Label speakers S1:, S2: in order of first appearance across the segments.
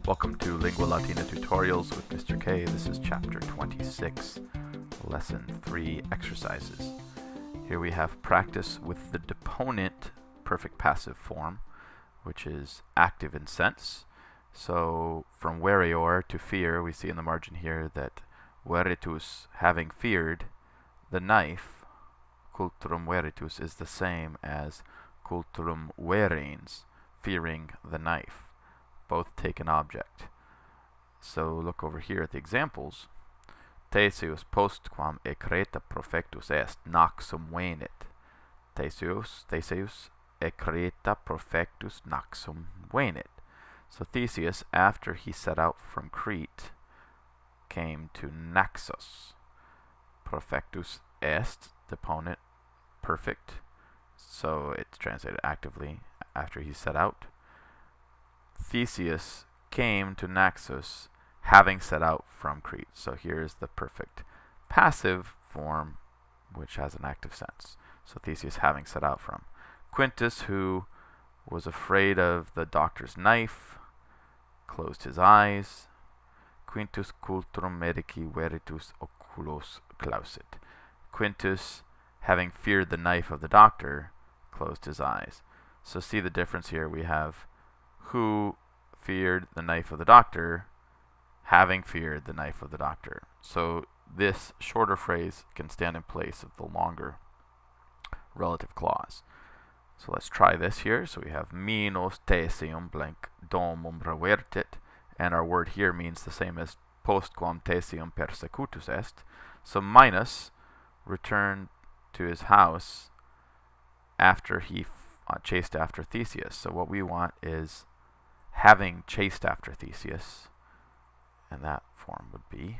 S1: Welcome to Lingua Latina Tutorials with Mr. K. This is Chapter 26, Lesson 3 Exercises. Here we have practice with the deponent perfect passive form, which is active in sense. So from verior to fear, we see in the margin here that veritus, having feared the knife, culturum veritus, is the same as culturum verens, fearing the knife. Both take an object. So look over here at the examples. Theseus postquam ecreta profectus est naxum venit. Theseus ecreta profectus naxum venit. So Theseus, after he set out from Crete, came to Naxos. Profectus est, deponent, perfect. So it's translated actively, after he set out. Theseus came to Naxos having set out from Crete. So here's the perfect passive form, which has an active sense. So Theseus having set out from. Quintus, who was afraid of the doctor's knife, closed his eyes. Quintus cultrum medici veritus oculos clausit. Quintus, having feared the knife of the doctor, closed his eyes. So see the difference here. We have who feared the knife of the doctor, having feared the knife of the doctor. So this shorter phrase can stand in place of the longer relative clause. So let's try this here. So we have minus thesium blank domum revertit, and our word here means the same as postquam thesium persecutus est. So minus returned to his house after he chased after Theseus. So what we want is having chased after Theseus, and that form would be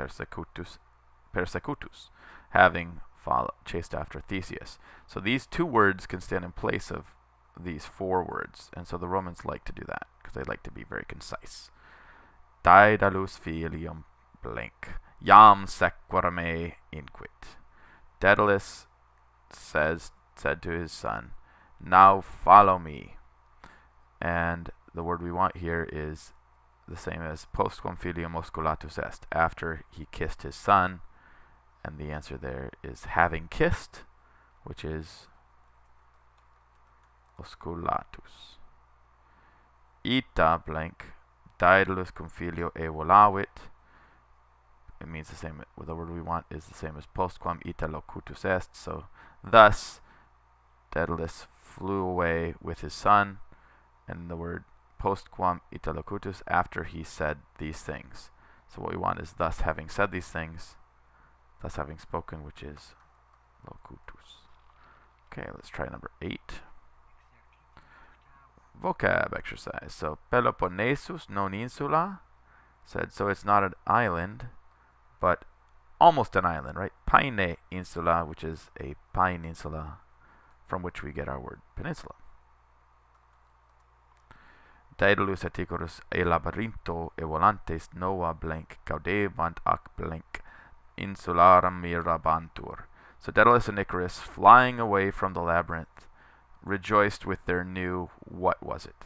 S1: persecutus, having chased after Theseus. So these two words can stand in place of these four words, and so the Romans like to do that because they like to be very concise. Daedalus filium blank iam sequere me inquit. Daedalus said to his son, now follow me. And the word we want here is the same as postquam filium osculatus est, after he kissed his son, and the answer there is having kissed, which is osculatus. Ita blank Daedalus cum filio evolavit. It means the same. The word we want is the same as postquam ita locutus est. So thus Daedalus flew away with his son, and the word postquam ita locutus, after he said these things. So what we want is thus having said these things, thus having spoken, which is locutus. Okay, let's try number 8. Vocab exercise. So Peloponnesus non insula, said so it's not an island, but almost an island, right? Paine insula, which is a peninsula, from which we get our word peninsula. Daedalus et Icarus e labyrinto e volantes nova blank gaudebant ac blank insularum mirabantur. So Daedalus and Icarus, flying away from the labyrinth, rejoiced with their new, what was it?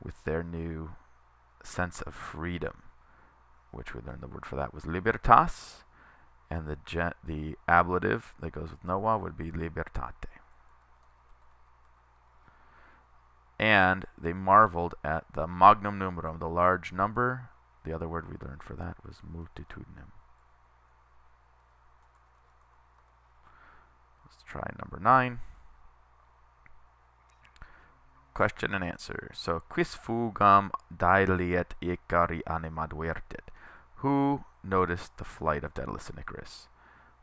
S1: With their new sense of freedom, which we learned the word for that was libertas, and the ablative that goes with Noah would be libertate. And they marveled at the magnum numerum, the large number. The other word we learned for that was multitudinem. Let's try number 9. Question and answer. So, quis fugam daedaliet Icari anima duertit? Who noticed the flight of Daedalus and Icarus?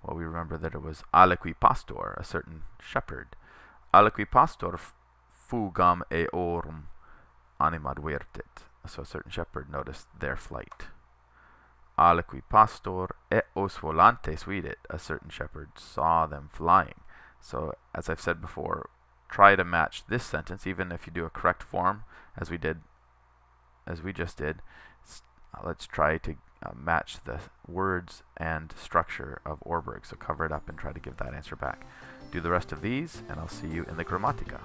S1: Well, we remember that it was aliqui pastor, a certain shepherd. Aliqui pastor fugam eorum anima duertit. So a certain shepherd noticed their flight. Aliqui pastor eos volantes vidit. A certain shepherd saw them flying. So, as I've said before, try to match this sentence, even if you do a correct form, as we just did. Let's try to match the words and structure of Orberg. So cover it up and try to give that answer back. Do the rest of these, and I'll see you in the Grammatica.